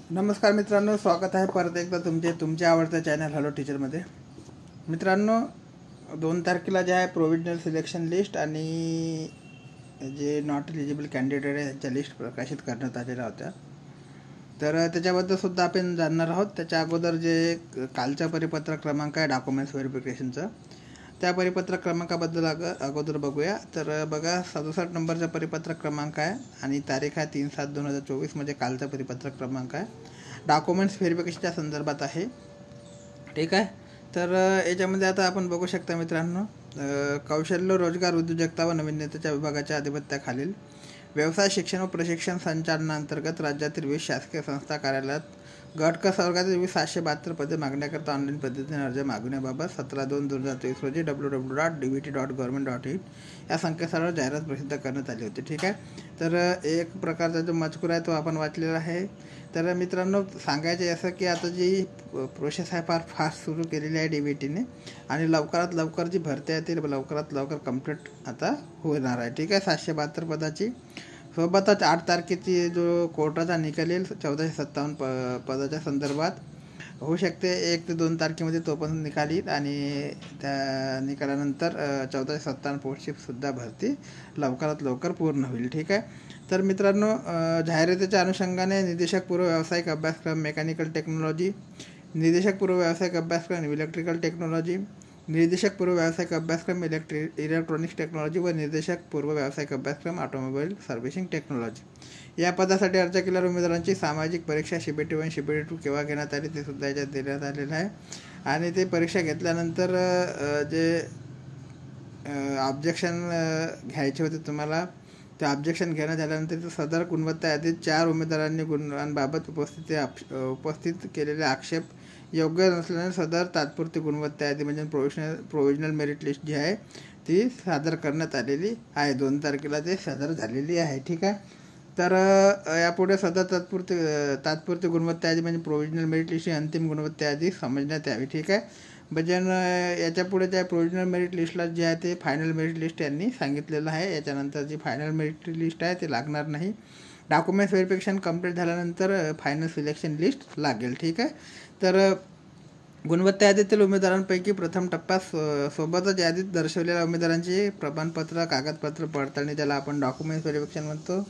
नमस्कार मित्रांनो, स्वागत आहे परत एकदा तुमच्या आवडत्या चॅनल हॅलो टीचरमध्ये. मित्रांनो, 2 तारखेला जे आहे प्रोव्हिजनल सिलेक्शन लिस्ट आणि जे नॉट एलिजिबल कॅन्डिडेट आहे त्यांच्या लिस्ट प्रकाशित करण्यात आलेल्या होत्या. तर त्याच्याबद्दल सुद्धा आपण जाणणार आहोत. त्याच्या अगोदर जे कालचा परिपत्रक क्रमांक आहे डॉक्युमेंट्स व्हेरिफिकेशनचा, त्या परिपत्रक क्रमांकाबद्दल अगोदर बघूया. तर बघा, 67 नंबरचा परिपत्रक क्रमांक आहे आणि तारीख आहे 3/7/2024, म्हणजे कालचा परिपत्रक क्रमांक आहे. डॉक्युमेंट्स व्हेरिफिकेशनच्या संदर्भात आहे, ठीक आहे. तर याच्यामध्ये आता आपण बघू शकता मित्रांनो, कौशल्य रोजगार उद्योजकता व नवीनतेच्या विभागाच्या अधिपत्याखालील व्यवसाय शिक्षण व प्रशिक्षण संचालनांतर्गत राज्यातील 20 शासकीय संस्था कार्यालयात गट क वर्गातील 772 पदे मागण्याकरता ऑनलाईन पद्धतीने अर्ज मागण्याबाबत 17/2/2023 रोजी www.dbt.government.in या संकेतस्थळावर जाहिरात प्रसिद्ध करण्यात आली होती, ठीक आहे. तर एक प्रकारचा जो मजकूर आहे तो आपण वाचलेला आहे. तर मित्रांनो, सांगायचे असं की आता जी प्रोसेस आहे फार फास्ट सुरू केलेली आहे DBTने, आणि लवकरात लवकर जी भरती आहे ती लवकरात लवकर कंप्लीट आता होणार आहे, ठीक आहे. 772 पदाची सोबतच 8 तारखेची जो कोर्टाचा निकाल येईल 1457 पदाच्या संदर्भात होऊ शकते. 1 ते 2 तारखेमध्ये तो पण निकाल येईल आणि त्या निकालानंतर 1457 पोस्टची सुद्धा भरती लवकरात लवकर पूर्ण होईल, ठीक आहे. तर मित्रांनो, जाहिरातीच्या अनुषंगाने निदेशक पूर्व व्यावसायिक अभ्यासक्रम मेकॅनिकल टेक्नॉलॉजी, निदेशक पूर्व व्यावसायिक अभ्यासक्रम इलेक्ट्रिकल टेक्नॉलॉजी, निर्देशक पूर्व व्यावसायिक अभ्यासक्रम इलेक्ट्रॉनिक्स टेक्नॉलॉजी व निर्देशक पूर्व व्यावसायिक अभ्यासक्रम ऑटोमोबाईल सर्व्हिसिंग टेक्नॉलॉजी या पदासाठी अर्ज केलेल्या उमेदवारांची सामाजिक परीक्षा CBT 1 CBT 2 केव्हा घेण्यात आली ते सुद्धा याच्यात देण्यात आलेलं आहे. आणि ते परीक्षा घेतल्यानंतर जे ऑब्जेक्शन घ्यायचे होते तुम्हाला, ते ऑब्जेक्शन घेण्यात आल्यानंतर सदर गुणवत्ता यादीत 4 उमेदवारांनी गुणांबाबत उपस्थित केलेले आक्षेप योग्य नसल्याने सदर तात्पुरती गुणवत्ता यादी म्हणजे प्रोव्हिजनल मेरिट लिस्ट जी आहे ती सादर करण्यात आलेली आहे. 2 तारखेला ते सादर झालेली आहे, ठीक आहे. तर यापुढे सदर तात्पुरती गुणवत्ता यादी म्हणजे प्रोव्हिजनल मेरिट लिस्ट ही अंतिम गुणवत्ता यादी समजण्यात यावी, ठीक आहे. म्हणजे याच्यापुढे त्या प्रोव्हिजनल मेरिट लिस्टला जे आहे ते फायनल मेरिट लिस्ट यांनी सांगितलेलं आहे. याच्यानंतर जी फायनल मेरिट लिस्ट आहे ते लागणार नाही. डॉक्युमेंट्स व्हेरिफिकेशन कंप्लीट झाल्यानंतर फायनल सिलेक्शन लिस्ट लागेल, ठीक आहे. तर गुणवत्ता यादीतील उमेदवारांपैकी प्रथम टप्प्यात सोबतच यादीत दर्शवलेल्या उमेदवारांची प्रमाणपत्र कागदपत्र पडताळणी, ज्याला आपण डॉक्युमेंट्स व्हेरिफिकेशन म्हणतो,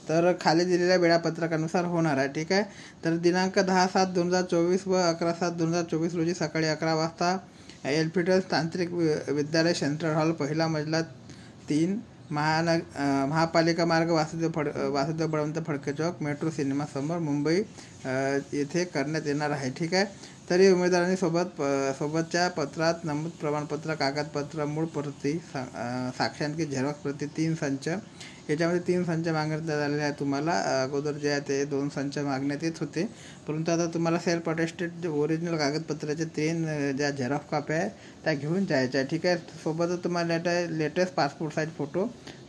तर खाली दिलेल्या वेळापत्रकानुसार होणार आहे, ठीक आहे. तर दिनांक 10/7/2024 व 11/7/2024 रोजी सकाळी 11 वाजता एल्फिटल्स तांत्रिक विद्यालय सेंट्रल हॉल, पहिला मजला 3, महापालिका मार्ग, वासुदेव बळवंत फडके चौक, मेट्रो सिनेमा समोर, मुंबई येथे करण्यात येणार आहे, ठीक आहे. तरी उमेदवारांनी सोबतच्या पत्रात नमूद प्रमाणपत्र कागदपत्र मूळ प्रती साक्षांकित झेरॉक्स प्रती 3 संच, याच्यामध्ये 3 संच मागण्यात आलेले आहे. तुम्हाला अगोदर जे आहे ते 2 संच मागण्यात येत होते, परंतु आता तुम्हाला सेल्फ अटेस्टेड जे ओरिजिनल कागदपत्राचे 3 ज्या झेरॉक्स कॉप्या आहे त्या घेऊन जायच्या आहे, ठीक आहे. सोबतच तुम्हाला लेटेस्ट पासपोर्ट साईज फोटो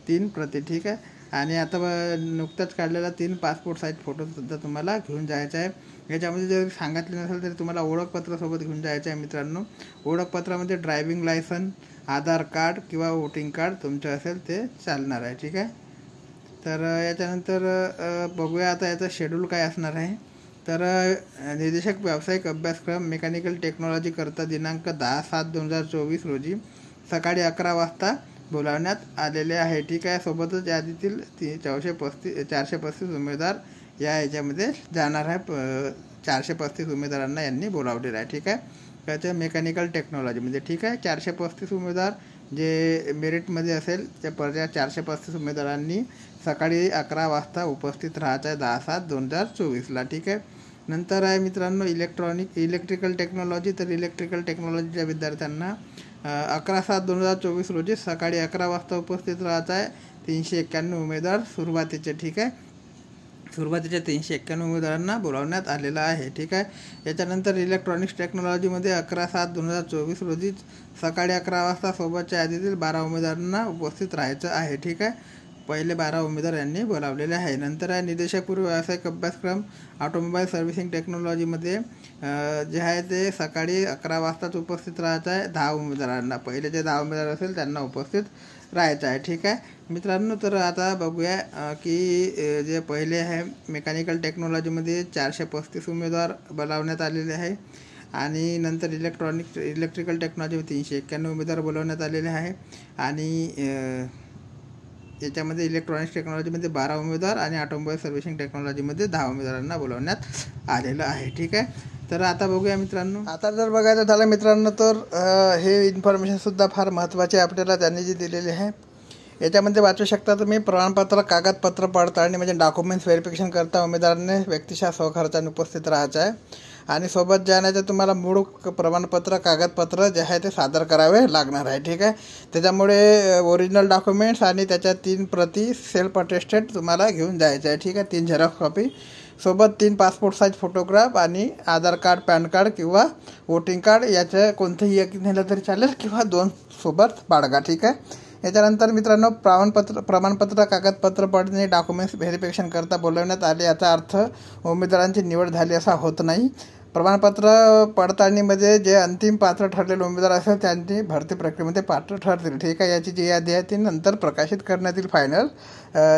3 प्रती, ठीक आहे. आणि आता नुकताच काढलेला 3 पासपोर्ट साईज फोटोसुद्धा तुम्हाला घेऊन जायचा आहे. याच्यामध्ये जर सांगितलं नसेल तरी तुम्हाला ओळखपत्र सोबत घेऊन जायचं आहे मित्रांनो. ओळखपत्रामध्ये ड्रायव्हिंग लायसन, आधार कार्ड किंवा वोटिंग कार्ड तुमचं असेल ते चालणार आहे, ठीक आहे. तर याच्यानंतर बघूया आता याचं शेड्यूल काय असणार आहे. तर निर्देशक व्यावसायिक अभ्यासक्रम मेकॅनिकल टेक्नॉलॉजी करता दिनांक 10/7/2024 रोजी सकाळी 11 वाजता बोलावण्यात आलेले आहे, ठीक आहे. सोबतच यादीतील 435 उमेदवार याच्यामध्ये जाणार आहे. 435 उमेदवारांना यांनी बोलावलेलं आहे, ठीक आहे. त्याच्या मेकॅनिकल टेक्नॉलॉजीमध्ये, ठीक आहे. 435 उमेदवार जे मेरिटमध्ये असेल त्या 435 उमेदवारांनी सकाळी 11 वाजता उपस्थित राहायचं आहे 10/7/2024ला, ठीक आहे. नंतर आहे मित्रांनो इलेक्ट्रिकल टेक्नॉलॉजी. तर इलेक्ट्रिकल टेक्नॉलॉजीच्या विद्यार्थ्यांना 11/7/2024 रोजी सकाळी 11 वाजता उपस्थित राहायचं आहे. 391 उमेदवार सुरुवातीचे, ठीक आहे. सुरुवातीच्या 391 उमेदवारांना बोलावण्यात आलेलं आहे, ठीक आहे. याच्यानंतर इलेक्ट्रॉनिक्स टेक्नॉलॉजीमध्ये 11/7/2024 रोजी सकाळी 11 वाजता सोबतच्या यादीतील 12 उमेदवारांना उपस्थित राहायचं आहे, ठीक आहे. पहिले 12 उमेदवार यांनी बोलावलेले आहे. नंतर आहे निदेशक पूर्व व्यावसायिक अभ्यासक्रम ऑटोमोबाईल सर्व्हिसिंग टेक्नॉलॉजीमध्ये जे आहे ते सकाळी 11 वाजताच उपस्थित राहायचं आहे 10 उमेदवारांना. पहिले जे 10 उमेदवार असेल त्यांना उपस्थित राहायचं आहे. ठीक आहे मित्रांनो, तर आता बघूया की जे पहिले आहे मेकॅनिकल टेक्नॉलॉजीमध्ये 435 उमेदवार बोलावण्यात आलेले आहे आणि नंतर इलेक्ट्रिकल टेक्नॉलॉजीमध्ये 391 उमेदवार बोलवण्यात आलेले आहे आणि याच्यामध्ये इलेक्ट्रॉनिक्स टेक्नॉलॉजीमध्ये 12 उमेदवार आणि ऑटोमोबाईल सर्व्हिसिंग टेक्नॉलॉजीमध्ये 10 उमेदवारांना बोलवण्यात आलेलं आहे. ठीक आहे, तर आता बघूया मित्रांनो. आता जर बघायचं झालं मित्रांनो तर हे इन्फॉर्मेशनसुद्धा फार महत्त्वाचे आपल्याला त्यांनी जी दिलेली आहे. याच्यामध्ये वाचू शकता तुम्ही. प्रमाणपत्र कागदपत्र पडताळणी म्हणजे डॉक्युमेंट्स व्हेरिफिकेशन करता उमेदवारांनी व्यक्तिशः स्वखर्चाने उपस्थित राहायचं आहे आणि सोबत जे आहे ते तुम्हाला मूळ प्रमाणपत्र कागदपत्र जे आहे ते सादर करावे लागणार आहे. ठीक आहे, त्याच्यामुळे ओरिजिनल डॉक्युमेंट्स आणि त्याच्या 3 प्रती सेल्फ अटेस्टेड तुम्हाला घेऊन जायचं आहे. ठीक आहे, 3 झेरॉक्स कॉपी सोबत 3 पासपोर्ट साईज फोटोग्राफ आणि आधार कार्ड, पॅन कार्ड किंवा वोटिंग कार्ड याचं कोणतंही एक नेलं तरी चालेल किंवा 2 सोबत बाळगा. ठीक आहे, याच्यानंतर मित्रांनो प्रमाणपत्र कागदपत्र पडताळणी डॉक्युमेंट्स व्हेरिफिकेशन करता बोलवण्यात आले. याचा अर्थ उमेदवारांची निवड झाली असा होत नाही. प्रमाणपत्र पडताळणीमध्ये जे अंतिम पात्र ठरलेले उमेदवार असेल त्यांनी भरती प्रक्रियेमध्ये पात्र ठरतील. ठीक आहे, याची जी यादी आहे ती नंतर प्रकाशित करण्यात येईल, फायनल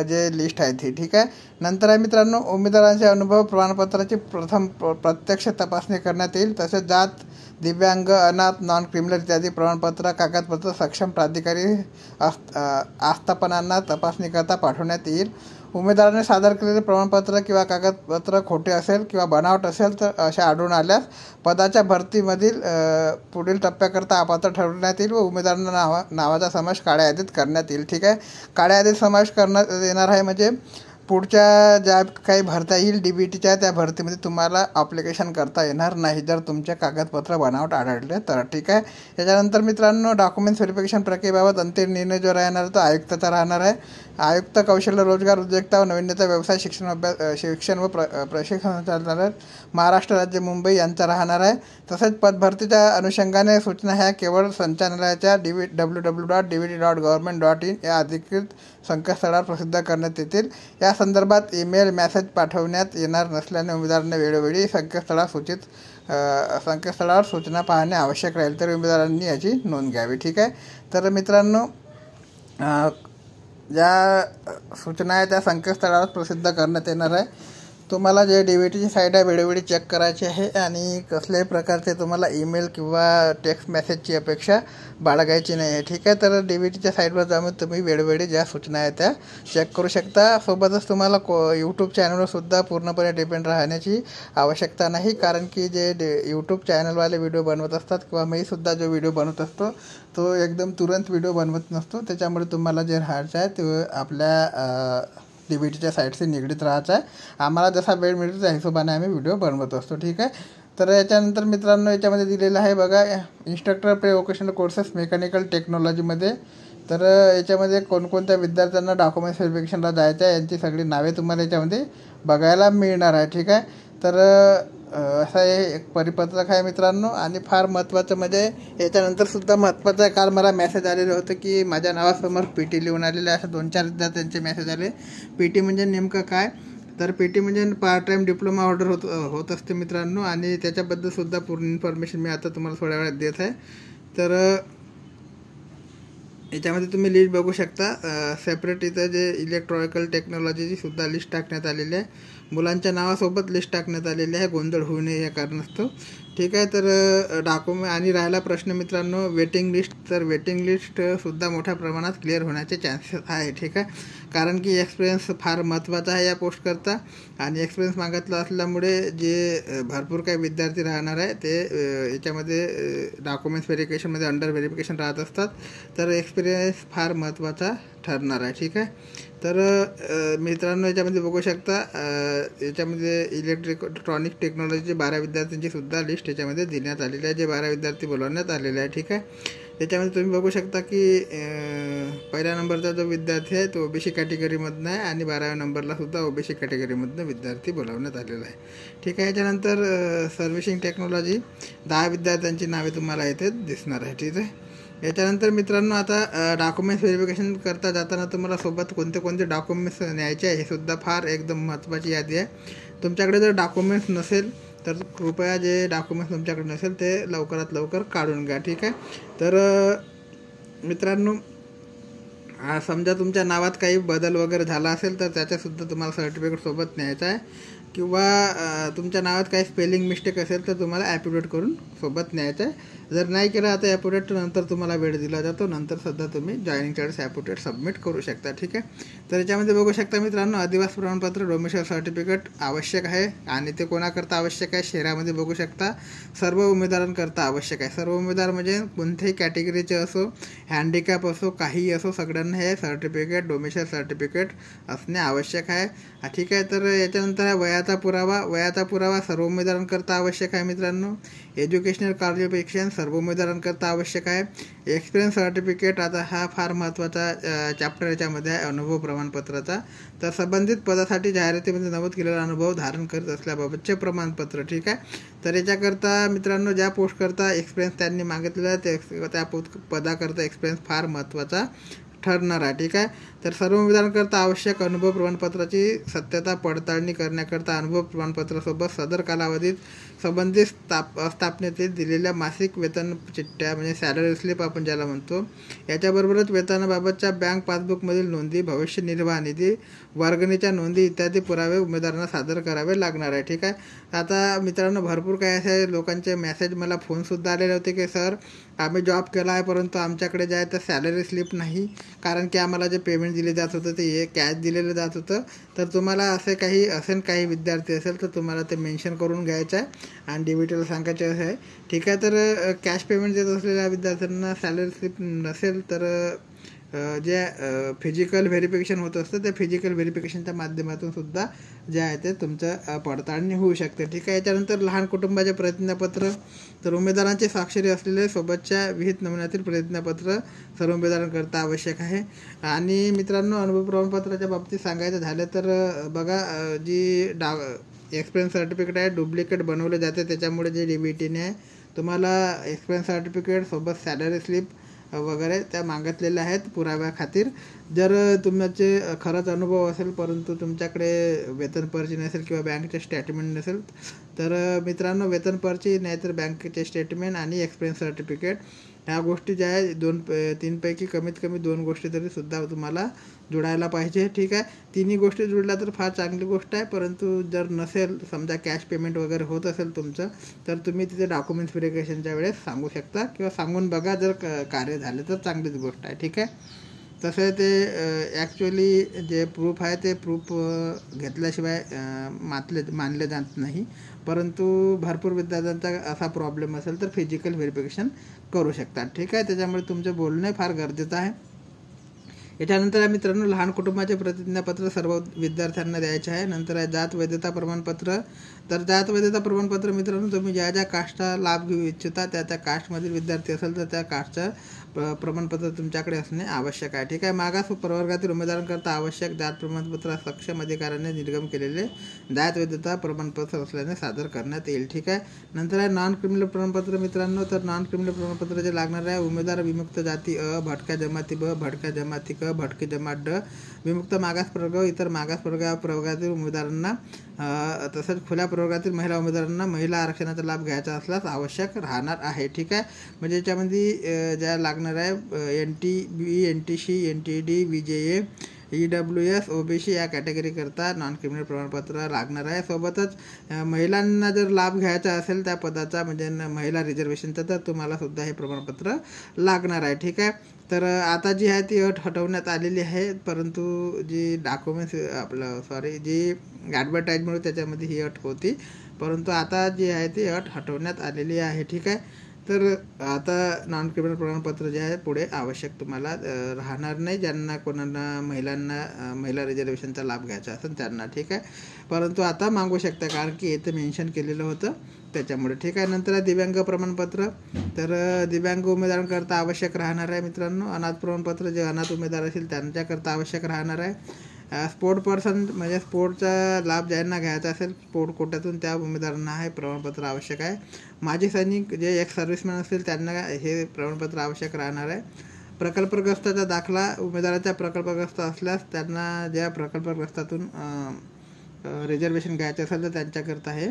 जे लिस्ट आहे ती. ठीक आहे, नंतर आहे मित्रांनो उमेदवारांचे अनुभव प्रमाणपत्राची प्रथम प्रत्यक्ष तपासणी करण्यात येईल. तसेच जात, दिव्यांग, अनाथ, नॉन क्रिमिनल इत्यादी प्रमाणपत्र कागदपत्र सक्षम प्राधिकारी आस्थापनांना तपासणीकरता पाठवण्यात येईल. उमेदवाराने सादर केलेले प्रमाणपत्र किंवा कागदपत्र खोटे असेल किंवा बनावट असेल तर अशा आढळून आल्यास पदाच्या भरतीमधील पुढील टप्प्याकरता अपात्र ठरवण्यात येईल व उमेदवारांना नावाचा समावेश काळ्या यादीत करण्यात येईल. ठीक आहे, काळ्या यादीत समावेश करण्यात येणार आहे म्हणजे पुढच्या ज्या काही भरता येईल DBTच्या त्या भरतीमध्ये तुम्हाला ॲप्लिकेशन करता येणार नाही जर तुमचे कागदपत्र बनावट आढळले तर. ठीक आहे, याच्यानंतर मित्रांनो डॉक्युमेंट्स व्हेरिफिकेशन प्रक्रियेबाबत अंतिम निर्णय जो राहणार तो आयुक्ताचा राहणार आहे. आयुक्त कौशल्य रोजगार उद्योजकता व नवीनता व्यवसाय शिक्षण व प्रशिक्षण संचालनालय महाराष्ट्र राज्य मुंबई यांचा राहणार आहे. तसेच पदभरतीच्या अनुषंगाने सूचना ह्या केवळ संचालनालयाच्या www.dbt.government.in या अधिकृत संकेतस्थळावर प्रसिद्ध करण्यात येतील. या संदर्भात ईमेल मेसेज पाठवण्यात येणार नसल्याने उमेदवारांना वेळोवेळी संकेतस्थळावर सूचना पाहणे आवश्यक राहील, तर उमेदवारांनी याची नोंद घ्यावी. ठीक आहे, तर मित्रांनो ज्या सूचना आहे त्या संकेतस्थळावर प्रसिद्ध करण्यात येणार आहे. तुम्हाला जे DBTची साईट आहे वेळोवेळी चेक करायची आहे आणि कसल्याही प्रकारचे तुम्हाला ईमेल किंवा टेक्स्ट मेसेजची अपेक्षा बाळगायची नाही आहे. ठीक आहे, तर DBTच्या साईटवर जाऊन तुम्ही वेळोवेळी ज्या सूचना आहेत त्या चेक करू शकता. सोबतच तुम्हाला यूट्यूब चॅनलवर सुद्धा पूर्णपणे डिपेंड राहण्याची आवश्यकता नाही, कारण की जे यूट्यूब चॅनलवाले व्हिडिओ बनवत असतात किंवा मीसुद्धा जो व्हिडिओ बनवत असतो तो एकदम तुरंत व्हिडिओ बनवत नसतो. त्याच्यामुळे तुम्हाला जे राहायचं आहे ते आपल्या DBTच्या साईटशी निगडीत राहायचं आहे. आम्हाला जसा वेळ मिळतो त्या हिशोबाने आम्ही व्हिडिओ बनवत असतो. ठीक आहे, तर याच्यानंतर मित्रांनो याच्यामध्ये दिलेलं आहे बघा instructor pre vocational courses mechanical टेक्नॉलॉजीमध्ये. तर याच्यामध्ये कोणकोणत्या विद्यार्थ्यांना डॉक्युमेंट्स व्हेरिफिकेशनला जायचं आहे यांची सगळी नावे तुम्हाला याच्यामध्ये बघायला मिळणार आहे. ठीक आहे, तर असं हे एक परिपत्रक आहे मित्रांनो आणि फार महत्त्वाचं म्हणजे याच्यानंतरसुद्धा महत्त्वाचं आहे. काल मला मेसेज आलेलं होतं की माझ्या नावासमोर PT लिहून आलेलं आहे. असं 2-4 विद्यार्थ्यांचे मेसेज आले. PT म्हणजे नेमकं काय, तर PT म्हणजे पार्ट टाईम डिप्लोमा ऑर्डर होत असते मित्रांनो आणि त्याच्याबद्दलसुद्धा पूर्ण इन्फॉर्मेशन मी आता तुम्हाला थोड्या वेळात देत आहे. तर याच्यामध्ये तुम्ही लिस्ट बघू शकता. सेपरेट इथं जे इलेक्ट्रॉनिकल टेक्नॉलॉजीची सुद्धा लिस्ट टाकण्यात आलेली आहे. मुलांच्या नावासोबत लिस्ट टाकण्यात आलेली आहे, गोंधळ होऊ नये या कारणास्तव. ठीक आहे, तर डॉक्युमेंट आणि राहिला प्रश्न मित्रांनो वेटिंग लिस्ट. तर वेटिंग लिस्टसुद्धा मोठ्या प्रमाणात क्लिअर होण्याचे चान्सेस आहे. ठीक आहे, कारण की एक्सपिरियन्स फार महत्त्वाचा आहे या पोस्टकरता आणि एक्सपिरियन्स मागितला असल्यामुळे जे भरपूर काही विद्यार्थी राहणार आहे ते याच्यामध्ये डॉक्युमेंट्स व्हेरिफिकेशनमध्ये अंडर व्हेरिफिकेशन राहत असतात. तर एक्सपिरियन्स फार महत्त्वाचा ठरणार आहे. ठीक आहे, तर मित्रांनो याच्यामध्ये बघू शकता याच्यामध्ये इलेक्ट्रॉनिक टेक्नॉलॉजीचे 12 विद्यार्थ्यांची सुद्धा लिस्ट याच्यामध्ये देण्यात आलेली आहे, जे 12 विद्यार्थी बोलवण्यात आलेले आहे. ठीक आहे, त्याच्यामध्ये तुम्ही बघू शकता की पहिल्या नंबरचा जो विद्यार्थी आहे तो OBC कॅटेगरीमधनं आहे आणि 12व्या नंबरला सुद्धा OBC कॅटेगरीमधनं विद्यार्थी बोलावण्यात आलेला आहे. ठीक आहे, याच्यानंतर सर्व्हिसिंग टेक्नॉलॉजी 10 विद्यार्थ्यांची नावे तुम्हाला इथे दिसणार आहे. ठीक आहे, याच्यानंतर मित्रांनो आता डॉक्युमेंट्स व्हेरिफिकेशन करता जाताना तुम्हाला सोबत कोणते कोणते डॉक्युमेंट्स न्यायचे आहे हे सुद्धा फार एकदम महत्त्वाची यादी आहे. तुमच्याकडे जर डॉक्युमेंट्स नसेल तर कृपया जे डॉक्युमेंट्स तुमच्याकडे नसेल ते लवकरात लवकर काढून घ्या, ठीक आहे. तर मित्रांनो समजा तुमच्या नावात काही बदल वगैरे झाला असेल तर त्याच्यासुद्धा तुम्हाला सर्टिफिकेट सोबत न्यायचं आहे, किंवा तुमच्या नावात काही स्पेलिंग मिस्टेक असेल तर तुम्हाला ॲप्युडेट करून सोबत न्यायचं आहे. जर नाही केलं आता ॲप्युडेट नंतर तुम्हाला वेळ दिला जातो, नंतर सुद्धा तुम्ही जॉईनिंग चार्जेस ॲप्युडेट सबमिट करू शकता, ठीक आहे. तर याच्यामध्ये बघू शकता मित्रांनो अधिवास प्रमाणपत्र डोमिसाईल सर्टिफिकेट आवश्यक आहे आणि ते कोणाकरता आवश्यक आहे शहरामध्ये बघू शकता सर्व उमेदवारांकरता आवश्यक आहे. सर्व उमेदवार म्हणजे कोणत्याही कॅटेगरीचे असो, हँडिकॅप असो, काहीही असो, सगळ्यांना हे सर्टिफिकेट डोमिसाईल सर्टिफिकेट असणे आवश्यक आहे, ठीक आहे. तर याच्यानंतर वयाचा पुरावा सर्व उमेदवारांकरता आवश्यक आहे मित्रांनो. एज्युकेशनल क्वालिफिकेशन सर्व उमेदवारांकरता आवश्यक आहे. एक्सपिरियन्स सर्टिफिकेट आता हा फार महत्त्वाचा चॅप्टर याच्यामध्ये आहे अनुभव प्रमाणपत्राचा. तर संबंधित पदासाठी जाहिरातीमध्ये नमूद केलेला अनुभव धारण करत असल्याबाबतचे प्रमाणपत्र, ठीक आहे. तर याच्याकरता मित्रांनो ज्या पोस्टकरता एक्सपिरियन्स त्यांनी मागितलेला आहे त्या पदाकरता एक्सपिरियन्स फार महत्त्वाचा ठरणार आहे, ठीक आहे. तर सर्व उमेदवारांकरता आवश्यक अनुभव प्रमाणपत्राची सत्यता पडताळणी करण्याकरता अनुभव प्रमाणपत्रासोबत सदर कालावधीत संबंधित स्थापनेतील दिलेल्या मासिक वेतन चिठ्ठ्या म्हणजे सॅलरी स्लिप आपण ज्याला म्हणतो, याच्याबरोबरच वेतनाबाबतच्या बँक पासबुकमधील नोंदी, भविष्य निर्वाह निधी, वर्गणीच्या नोंदी इत्यादी पुरावे उमेदवारांना सादर करावे लागणार आहे, ठीक आहे. आता मित्रांनो भरपूर काय असे लोकांचे मेसेज मला फोनसुद्धा आलेले होते की सर आम्ही जॉब केला आहे परंतु आमच्याकडे जे आहे तर सॅलरी स्लिप नाही, कारण की आम्हाला जे पेमेंट दिले जात होतं ते कॅश दिलेलं जात होतं. तर तुम्हाला असे काही विद्यार्थी असेल तर तुम्हाला ते मेन्शन करून घ्यायचं आहे आणि DBTला सांगायचे आहे, ठीक आहे. तर कॅश पेमेंट देत असलेल्या विद्यार्थ्यांना सॅलरी स्लिप नसेल तर जे फिजिकल व्हेरिफिकेशन होत असतं त्या फिजिकल व्हेरिफिकेशनच्या माध्यमातून सुद्धा जे आहे ते तुमचं पडताळणी होऊ शकते, ठीक आहे. याच्यानंतर लहान कुटुंबाचे प्रतिज्ञापत्र तर उमेदवारांचे स्वाक्षरी असलेले सोबतच्या विहित नमुन्यातील प्रतिज्ञापत्र सर्व उमेदवारांकरता आवश्यक आहे. आणि मित्रांनो अनुभव प्रमाणपत्राच्या बाबतीत सांगायचं झालं तर बघा जी एक्सपिरियन्स सर्टिफिकेट आहे डुप्लिकेट बनवले जाते, त्याच्यामुळे जे DBTने तुम्हाला एक्सपिरियन्स सर्टिफिकेट सोबत सॅलरी स्लिप वगैरे त्या मागितलेल्या आहेत पुराव्याखातीर. जर तुमचे खरंच अनुभव असेल परंतु तुमच्याकडे वेतन पर्ची नसेल किंवा बँकेचे स्टेटमेंट नसेल तर मित्रांनो वेतन पर्ची नाहीतर बँकेचे स्टेटमेंट आणि एक्सपिरियन्स सर्टिफिकेट ह्या गोष्टी ज्या आहे 2-3पैकी कमीत कमी 2 गोष्टी तरी सुद्धा तुम्हाला जोडायला पाहिजे, ठीक आहे. तिन्ही गोष्टी जुळल्या तर फार चांगली गोष्ट आहे, परंतु जर नसेल समजा कॅश पेमेंट वगैरे होत असेल तुमचं तर तुम्ही तिथे डॉक्युमेंट्स व्हेरिफिकेशनच्या वेळेस सांगू शकता किंवा सांगून बघा, जर कार्य झाले तर चांगलीच गोष्ट आहे, ठीक आहे. तसं ते ॲक्च्युअली जे प्रूफ आहे ते प्रूफ घेतल्याशिवाय मानले जात नाही, परंतु भरपूर विद्यार्थ्यांचा असा प्रॉब्लेम असेल तर फिजिकल व्हेरिफिकेशन करू शकतात, ठीक आहे. त्याच्यामुळे तुमचं बोलणे फार गरजेचं आहे. याच्यानंतर मित्रांनो लहान कुटुंबाचे प्रतिज्ञापत्र सर्व विद्यार्थ्यांना द्यायचे आहे. नंतर आहे जात वैधता प्रमाणपत्र. तर जात वैधता प्रमाणपत्र मित्रांनो तुम्ही ज्या ज्या कास्टचा लाभ घेऊ इच्छिता त्या कास्टमधील विद्यार्थी असेल तर त्या कास्टचं प्रमाणपत्र तुमच्याकडे असणे आवश्यक आहे, ठीक आहे. मागास प्रवर्गातील उमेदवारांकरता आवश्यक जात प्रमाणपत्र सक्षम अधिकाऱ्याने निर्गम केलेले जात वैधता प्रमाणपत्र असल्याने सादर करण्यात येईल, ठीक आहे. नंतर आहे नॉन क्रिमिनल प्रमाणपत्र मित्रांनो. तर नॉन क्रिमिनल प्रमाणपत्र जे लागणार आहे उमेदवार विमुक्त जाती अ, भटक्या जमाती ब, भटक्या जमाती क, भटकी जमात ड, विमुक्त मागास प्रवर्ग इतर मागास प्रवर्गातील उमेदवारांना तसंच खुल्या प्रवर्गातील महिला उमेदवारांना महिला आरक्षणाचा लाभ घ्यायचा असल्यास आवश्यक राहणार आहे, ठीक आहे. म्हणजे याच्यामध्ये ज्या लागणार आहे NTB, NTC, NTD, VJA, EWS, OBC या कॅटेगरीकरता नॉन क्रिमिनल प्रमाणपत्र लागणार आहे. सोबतच महिलांना जर लाभ घ्यायचा असेल त्या पदाचा म्हणजे महिला रिझर्वेशनचा तर तुम्हाला सुद्धा हे प्रमाणपत्र लागणार आहे, ठीक आहे. तर आता जी आहे ती अट हटवण्यात आलेली आहे, परंतु जी जी ॲडव्हर्टाईजमुळे त्याच्यामध्ये ही अट होती, परंतु आता जी आहे ती अट हटवण्यात आलेली आहे, ठीक आहे. तर आता नॉन क्रिमिनल प्रमाणपत्र जे आहे पुढे आवश्यक तुम्हाला राहणार नाही, ज्यांना कोणाला महिला रिझर्वेशनचा लाभ घ्यायचा असेल त्यांना, ठीक आहे. परंतु आता मागू शकता कारण की इथे मेन्शन केलेलं होतं त्याच्यामुळे, ठीक आहे. नंतर दिव्यांग प्रमाणपत्र. तर दिव्यांग उमेदवारांकरता आवश्यक राहणार आहे मित्रांनो. अनाथ प्रमाणपत्र जे अनाथ उमेदवार असेल त्यांच्याकरता आवश्यक राहणार आहे. स्पोर्ट पर्सन म्हणजे स्पोर्टचा लाभ ज्यांना घ्यायचा असेल स्पोर्ट कोट्यातून त्या उमेदवारांना हे प्रमाणपत्र आवश्यक आहे. माजी सैनिक जे एक सर्व्हिसमॅन असतील त्यांना हे प्रमाणपत्र आवश्यक राहणार आहे. प्रकल्पग्रस्ताचा दाखला उमेदवाराच्या प्रकल्पग्रस्त असल्यास त्यांना ज्या प्रकल्पग्रस्तातून रिझर्वेशन घ्यायचं असेल तर त्यांच्याकरता हे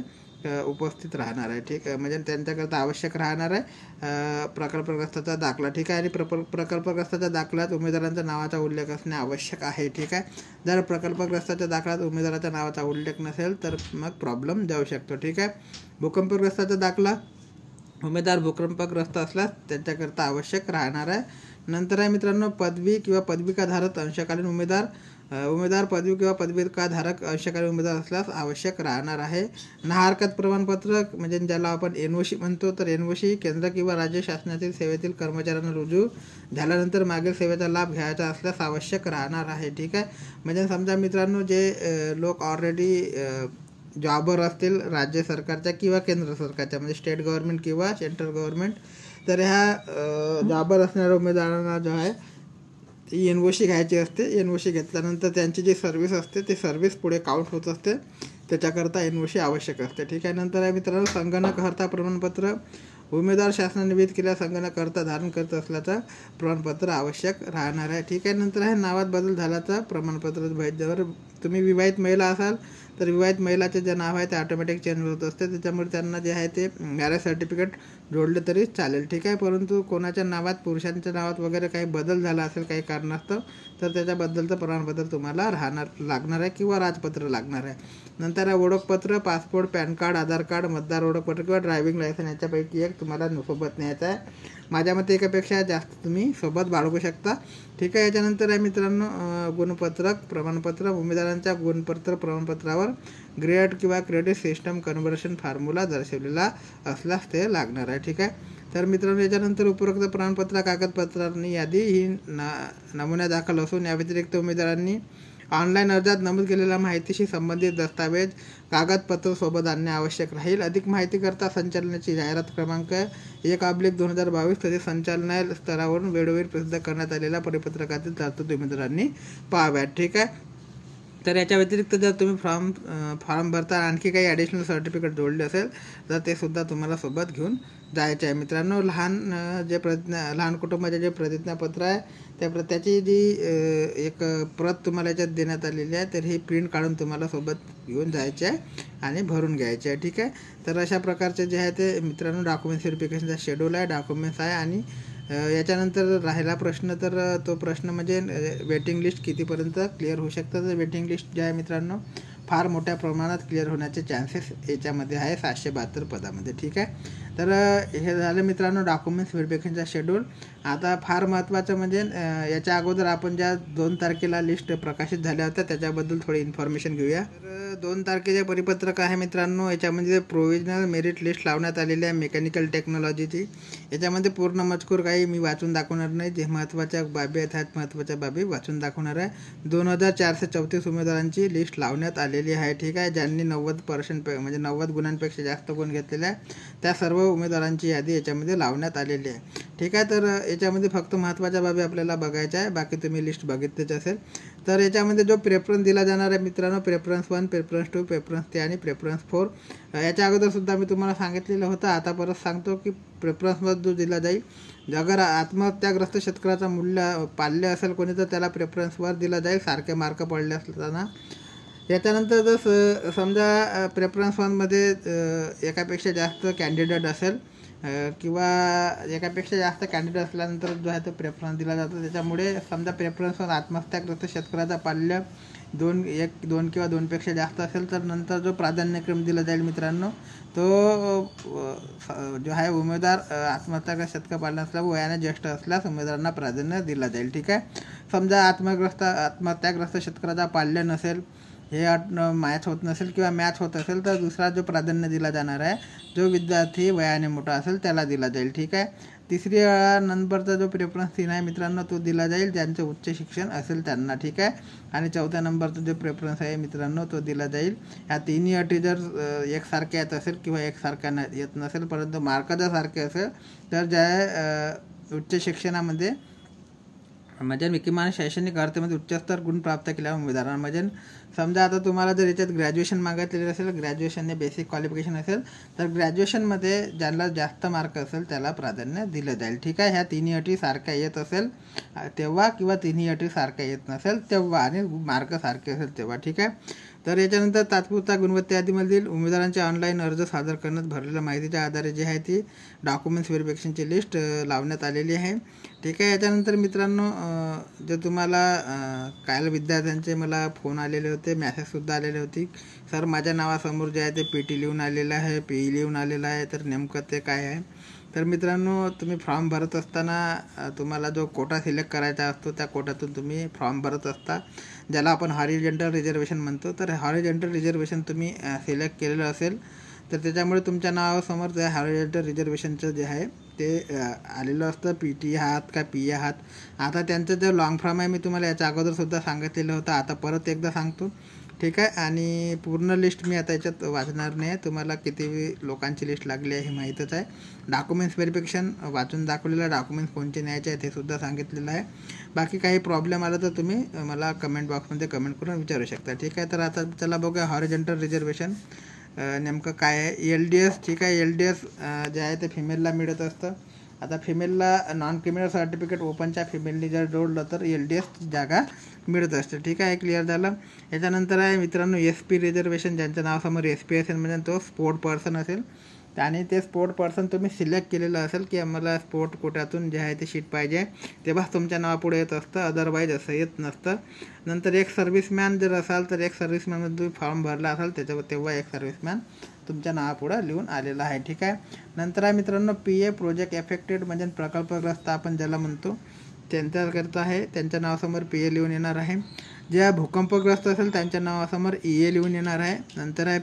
उपस्थित राहणार आहे. ठीक आहे, म्हणजे त्यांच्याकरता आवश्यक राहणार आहे प्रकल्पग्रस्ताचा दाखला. ठीक आहे, आणि प्रकल्पग्रस्ताच्या दाखल्यात उमेदवारांच्या नावाचा उल्लेख असणे आवश्यक आहे. ठीक आहे, जर प्रकल्पग्रस्ताच्या दाखल्यात उमेदवाराच्या नावाचा उल्लेख नसेल तर मग प्रॉब्लेम जाऊ शकतो. ठीक आहे, भूकंपग्रस्ताचा दाखला उमेदवार भूकंपग्रस्त असल्यास त्यांच्याकरता आवश्यक राहणार आहे. नंतर आहे मित्रांनो पदवी किंवा पदविकाधारक अंशकालीन उमेदवार पदवी किंवा पदविकाधारक अंशकालीन उमेदवार असल्यास आवश्यक राहणार आहे. हरकत प्रमाणपत्र म्हणजे ज्याला आपण NOC म्हणतो, तर NOC केंद्र किंवा राज्य शासनातील सेवेतील कर्मचाऱ्यांना रुजू झाल्यानंतर मागील सेवेचा लाभ घ्यायचा असल्यास आवश्यक राहणार आहे. ठीक आहे, म्हणजे समजा मित्रांनो जे लोक ऑलरेडी जॉबवर असतील राज्य सरकारच्या किंवा केंद्र सरकारच्या म्हणजे स्टेट गव्हर्नमेंट किंवा सेंट्रल गव्हर्नमेंट, तर ह्या जॉबवर असणाऱ्या उमेदवारांना जो आहे ती NOC घ्यायची असते. NOC घेतल्यानंतर त्यांची जी सर्व्हिस असते ते सर्व्हिस पुढे काउंट होत असते, त्याच्याकरता NOC आवश्यक असते. ठीक आहे, नंतर आहे मित्रांनो संगणकहर्ता प्रमाणपत्र उमेदवार शासनाने विहित केलेल्या संगणकहर्ता धारण करत असल्याचं प्रमाणपत्र आवश्यक राहणार आहे. ठीक आहे, नंतर आहे नावात बदल झाल्याचं प्रमाणपत्र. जर तुम्ही विवाहित महिला असाल तर विवाहित महिलाचे जे नाव आहे ते ऑटोमॅटिक चेंज होत असते, त्याच्यामुळे त्यांना जे आहे ते मॅरेज सर्टिफिकेट जोडले तरी चालेल. ठीक आहे, परंतु कोणाच्या नावात पुरुषांच्या नावात वगैरे काही बदल झाला असेल काही कारणास्तव तर त्याच्याबद्दलचं प्रमाणपत्र तुम्हाला लागणार आहे किंवा राजपत्र लागणार आहे. नंतर आहे ओळखपत्र पासपोर्ट पॅन कार्ड आधार कार्ड मतदार ओळखपत्र किंवा ड्रायव्हिंग लायसन्स याच्यापैकी एक तुम्हाला सोबत न्यायचं आहे. माझ्या मते एकापेक्षा जास्त तुम्ही सोबत बाळगू शकता. ठीक आहे, याच्यानंतर आहे मित्रांनो गुणपत्रक प्रमाणपत्र उमेदवारांच्या गुणपत्र प्रमाणपत्रावर ग्रेड किंवा क्रेडिट सिस्टम कन्व्हर्शन फॉर्म्युला दर्शवलेला असल्यास ते लागणार आहे. ठीक आहे, तर मित्रांनो याच्यानंतर उपरोक्त प्रमाणपत्र कागदपत्रांनी यादी ही नमुन्या दाखल असून या व्यतिरिक्त उमेदवारांनी ऑनलाईन अर्जात नमूद केलेल्या माहितीशी संबंधित दस्तावेज कागदपत्र सोबत आणणे आवश्यक राहील. अधिक माहितीकरता संचालनाची जाहिरात क्रमांक 1/2022 तसेच संचालनालय स्तरावरून वेळोवेळी प्रसिद्ध करण्यात आलेल्या परिपत्रकातील तरतूद उमेदवारांनी पाहाव्यात. ठीक आहे, तर याच्या व्यतिरिक्त जर तुम्ही फॉर्म भरता आणखी काही ॲडिशनल सर्टिफिकेट जोडले असेल तर ते सुद्धा तुम्हाला सोबत घेऊन जायचे आहे. मित्रांनो लहान कुटुंबाचे जे प्रतिज्ञापत्र आहे त्याची जी एक प्रत तुम्हाला याच्यात देण्यात आलेली आहे तर ही प्रिंट काढून तुम्हाला सोबत घेऊन जायचे आहे आणि भरून घ्यायचे आहे. ठीक आहे, तर अशा प्रकारचे जे आहे ते मित्रांनो डॉक्युमेंट्स व्हेरिफिकेशनचा शेड्यूल आहे, डॉक्युमेंट्स आहे. आणि याच्यानंतर राहिला प्रश्न तर तो प्रश्न म्हणजे वेटिंग लिस्ट कितीपर्यंत क्लिअर होऊ शकतं. तर वेटिंग लिस्ट जे आहे मित्रांनो फार मोठ्या प्रमाणात क्लिअर होण्याचे चान्सेस याच्यामध्ये आहे 772 पदामध्ये. ठीक आहे, तर हे झालं मित्रांनो डॉक्युमेंट्स व्हेरिफिकेशनचा शेड्यूल. आता फार महत्त्वाचं म्हणजे याच्या अगोदर आपण ज्या 2 तारखेला लिस्ट प्रकाशित झाल्या होत्या त्याच्याबद्दल थोडी इन्फॉर्मेशन घेऊया. तर 2 तारखेचे परिपत्रक आहे मित्रांनो, याच्यामध्ये प्रोव्हिजनल मेरिट लिस्ट लावण्यात आलेली आहे मेकॅनिकल टेक्नॉलॉजीची. याच्यामध्ये पूर्ण मजकूर काही मी वाचून दाखवणार नाही, जे महत्त्वाच्या बाबी आहेत महत्त्वाच्या बाबी वाचून दाखवणार आहे. 2434 उमेदवारांची लिस्ट लावण्यात आलेली आहे. ठीक आहे, ज्यांनी 90% म्हणजे 90 गुणांपेक्षा जास्त गुण घेतलेले आहे त्या सर्व उमेदवारांची यादी याच्यामध्ये लावण्यात आलेली आहे. ठीक आहे, तर याच्यामध्ये फक्त महत्त्वाच्या बाबी आपल्याला बघायच्या आहे, बाकी तुम्ही लिस्ट बघितलीच असेल. तर याच्यामध्ये जो प्रेफरन्स दिला जाणार आहे मित्रांनो प्रेफरन्स 1 प्रेफरन्स 2 प्रेफरन्स 3 आणि प्रेफरन्स 4. याच्या अगोदरसुद्धा मी तुम्हाला सांगितलेलं होतं, आता परत सांगतो की प्रेफरन्समध्ये जो दिला जाईल अगर आत्महत्याग्रस्त शेतकऱ्याचा मूल्य पाल्य असेल कोणी तर त्याला प्रेफरन्सवर दिला जाईल सारखे मार्क पडले असताना. याच्यानंतर जर समजा प्रेफरन्स 1मध्ये एकापेक्षा जास्त कॅन्डिडेट असेल किंवा एकापेक्षा जास्त कॅन्डिडेट असल्यानंतर जो आहे तो प्रेफरन्स दिला जातो. त्याच्यामुळे समजा प्रेफरन्स 1 आत्महत्याग्रस्त शेतकऱ्याचा पाल्य 2 किंवा 2पेक्षा जास्त असेल तर नंतर जो प्राधान्यक्रम दिला जाईल मित्रांनो तो जो आहे उमेदवार आत्महत्याग्रस्त शेतकरी पाल्य असल्यास वयाने ज्येष्ठ असल्यास उमेदवारांना प्राधान्य दिला जाईल. ठीक आहे, समजा आत्महत्याग्रस्त शेतकऱ्याचा पाल्य नसेल हे मॅच होत नसेल किंवा मॅच होत असेल तर दुसरा जो प्राधान्य दिला जाणार आहे जो विद्यार्थी वयाने मोठा असेल त्याला दिला जाईल. ठीक आहे, तिसरी नंबरचा जो प्रेफरन्स 3 आहे मित्रांनो तो दिला जाईल ज्यांचं उच्च शिक्षण असेल त्यांना. ठीक आहे, आणि 4थ्या नंबरचा जो प्रेफरन्स आहे मित्रांनो तो दिला जाईल ह्या तिन्ही अटी जर एकसारख्या येत असेल किंवा एकसारख्या येत नसेल परंतु मार्क जर सारखे असेल तर ज्या उच्च शिक्षणामध्ये म्हणजे किमान शैक्षणिक अर्थमध्ये उच्चतर गुण प्राप्त केल्या उमेदवारांना. म्हणजे समजा आता तुम्हाला जर याच्यात ग्रॅज्युएशन मागितलेलं असेल, ग्रॅज्युएशनने बेसिक क्वालिफिकेशन असेल, तर ग्रॅज्युएशनमध्ये ज्याला जास्त मार्क असेल त्याला प्राधान्य दिलं जाईल. ठीक आहे. ह्या तिन्ही अटी सारख्या येत असेल तेव्हा किंवा तिन्ही अटी सारख्या येत नसेल तेव्हा आणि मार्क सारखे असेल तेव्हा. ठीक आहे. तर याच्यानंतर तात्पुरता गुणवत्ता यादीमधील उमेदवारांचे ऑनलाईन अर्ज सादर करण्यात भरलेल्या माहितीच्या आधारे जे आहे ती डॉक्युमेंट्स व्हेरिफिकेशनची लिस्ट लावण्यात आलेली आहे. ठीक आहे. याच्यानंतर मित्रांनो जे तुम्हाला काल विद्यार्थ्यांचे मला फोन आलेले होते, मॅसेजसुद्धा आलेले होती. सर माझ्या नावासमोर जे आहे ते PT लिहून आलेलं आहे, PE लिहून आलेलं आहे, तर नेमकं ते काय आहे. तर मित्रांनो तुम्ही फॉर्म भरत असताना तुम्हाला जो कोटा सिलेक्ट करायचा असतो त्या कोट्यातून तुम्ही फॉर्म भरत असता, ज्याला आपण हॉरिझॉन्टल रिझर्वेशन म्हणतो. तर हॉरिझॉन्टल रिझर्वेशन तुम्ही सिलेक्ट केलेलं असेल तर त्याच्यामुळे तुमच्या नावासमोर त्या हॉरिझॉन्टल रिझर्वेशनचं जे आहे ते आलेलं असतं. PT आहात का PE आहात. आता त्यांचं जे लॉंग फॉर्म आहे मी तुम्हाला याच्या अगोदरसुद्धा सांगितलेलं होतं, आता परत एकदा सांगतो. ठीक आहे. आणि पूर्ण लिस्ट मी आता याच्यात वाचणार नाही, तुम्हाला किती लोकांची लिस्ट लागली आहे हे माहीतच आहे. डॉक्युमेंट्स व्हेरिफिकेशन वाचून दाखवलेलं, डॉक्युमेंट्स कोणते न्यायचे आहेत हे सुद्धा सांगितलेलं आहे. बाकी काही प्रॉब्लेम आला तर तुम्ही मला कमेंट बॉक्समध्ये कमेंट करून विचारू शकता. ठीक आहे. तर आता चला बघूया हॉरिझॉन्टल रिझर्वेशन नेमकं काय आहे. LDS. ठीक आहे. LDS जे आहे ते फिमेलला मिळत असतं. आता फिमेलला नॉन क्रिमिनल सर्टिफिकेट ओपनच्या फिमेलनी जर जोडलं तर LDS जागा मिळत असते. ठीक आहे. क्लिअर झालं. याच्यानंतर आहे मित्रांनो SP रिझर्वेशन. ज्यांच्या नावासमोर SP असेल म्हणजे तो स्पोर्ट पर्सन असेल आणि ते स्पोर्ट पर्सन तुम्ही सिलेक्ट केलेलं असेल की आम्हाला स्पोर्ट कोट्यातून जे आहे ते शीट पाहिजे तेव्हाच तुमच्या नावापुढे येत असतं, अदरवाईज असं येत नसतं. नंतर एक सर्व्हिसमॅन जर असाल तर एक सर्व्हिसमॅनमध्ये तुम्ही फॉर्म भरला असाल त्याच्यावर तेव्हा एक सर्व्हिसमॅन तुमच्या नावापुढं लिहून आलेला आहे. ठीक आहे. नंतर आहे मित्रांनो PA प्रोजेक्ट एफेक्टेड म्हणजे प्रकल्पग्रस्त आपण ज्याला म्हणतो त्यांच्याकरता आहे, त्यांच्या नावासमोर PA लिहून येणार आहे. ज्या भूकंपग्रस्त असेल त्यांच्या नावासमोर EA लिहून येणार आहे. नंतर आहे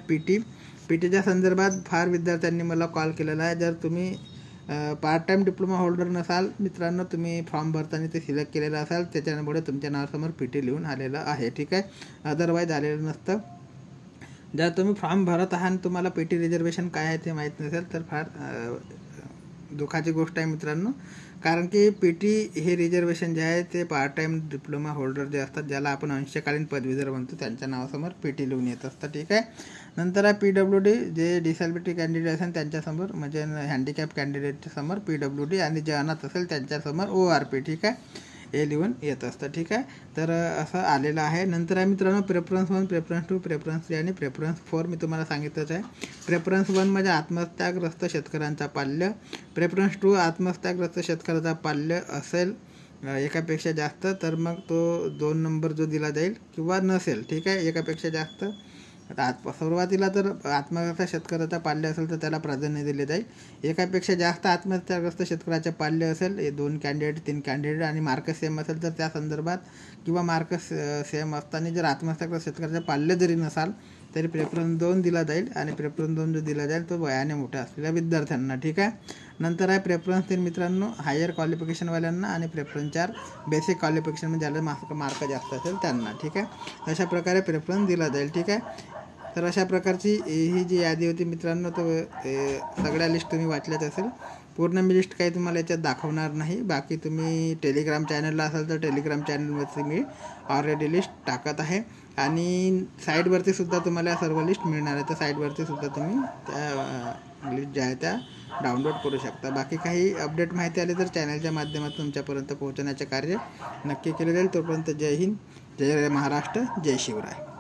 PTच्या संदर्भात फार विद्यार्थ्यांनी मला कॉल केलेला आहे. जर तुम्ही पार्ट टाईम डिप्लोमा होल्डर नसाल मित्रांनो, तुम्ही फॉर्म भरताना ते सिलेक्ट केलेलं असाल त्याच्यामुळे तुमच्या नावासमोर PT लिहून आलेलं आहे. ठीक आहे. अदरवाईज आलेलं नसतं. जर तुम्ही फॉर्म भरत आहात तुम्हाला PT रिझर्वेशन काय आहे ते माहीत नसेल तर फार दुःखाची गोष्ट आहे मित्रांनो. कारण की PT हे रिझर्वेशन जे आहे ते पार्ट टाईम डिप्लोमा होल्डर जे असतात, ज्याला आपण अंशकालीन पदवीधर म्हणतो, त्यांच्या नावासमोर PT लिहून येत असतं. ठीक आहे. नंतर आहे PWD. जे डिसॅबिलिटी कॅन्डिडेट असेल त्यांच्यासमोर म्हणजे हँडिकॅप कॅन्डिडेटच्या समोर PWD आणि जे अनाथ असेल त्यांच्यासमोर ORP. ठीक आहे. हे लिहून येत असतं. ठीक आहे. तर असं आलेलं आहे. नंतर आहे मित्रांनो प्रेफरन्स 1, प्रेफरन्स 2, प्रेफरन्स 3 आणि प्रेफरन्स 4 मी तुम्हाला सांगितलंच आहे. प्रेफरन्स 1 म्हणजे आत्महत्याग्रस्त शेतकऱ्यांचा पाल्य. प्रेफरन्स 2 आत्महत्याग्रस्त शेतकऱ्याचा पाल्य असेल एकापेक्षा जास्त तर मग तो 2 नंबर जो दिला जाईल किंवा नसेल. ठीक आहे. एकापेक्षा जास्त सुरुवातीला तर आत्महत्या शेतकऱ्याचा पाल्य असेल तर त्याला प्राधान्य दिले जाईल. एकापेक्षा जास्त आत्महत्याग्रस्त शेतकऱ्याचे पाल्य असेल, 2 कॅन्डिडेट 3 कॅन्डिडेट आणि मार्क सेम असेल तर त्या संदर्भात किंवा मार्क सेम असताना जर आत्महत्याग्रस्त शेतकऱ्याचे पाल्य जरी नसाल तरी प्रेफरन्स 2 दिला जाईल आणि प्रेफरन्स 2 जो दिला जाईल तो वयाने मोठ्या असलेल्या विद्यार्थ्यांना. ठीक आहे. नंतर आहे प्रेफरन्स 3 मित्रांनो हायर क्वालिफिकेशनवाल्यांना आणि प्रेफरन्स 4 बेसिक क्वालिफिकेशन म्हणजे ज्याला मार्क जास्त असेल त्यांना. ठीक आहे. अशा प्रकारे प्रेफरन्स दिला जाईल. ठीक आहे. तर अशा प्रकारची ही जी यादी होती मित्रांनो, तर सगळ्या लिस्ट तुम्ही वाचल्यात असेल. पूर्ण मी लिस्ट काही तुम्हाला याच्यात दाखवणार नाही. बाकी तुम्ही टेलिग्राम चॅनलला असाल तर टेलिग्राम चॅनलवरती मी ऑलरेडी लिस्ट टाकत आहे आणि साईडवरती सुद्धा तुम्हाला सर्व लिस्ट मिळणार आहे. तर साईडवरती सुद्धा तुम्ही त्या लिस्ट ज्या आहे त्या डाउनलोड करू शकता. बाकी काही अपडेट माहिती आली तर चॅनलच्या माध्यमातून तुमच्यापर्यंत पोहोचवण्याचे कार्य नक्की केले जाईल. तोपर्यंत जय हिंद, जय महाराष्ट्र, जय शिवराय.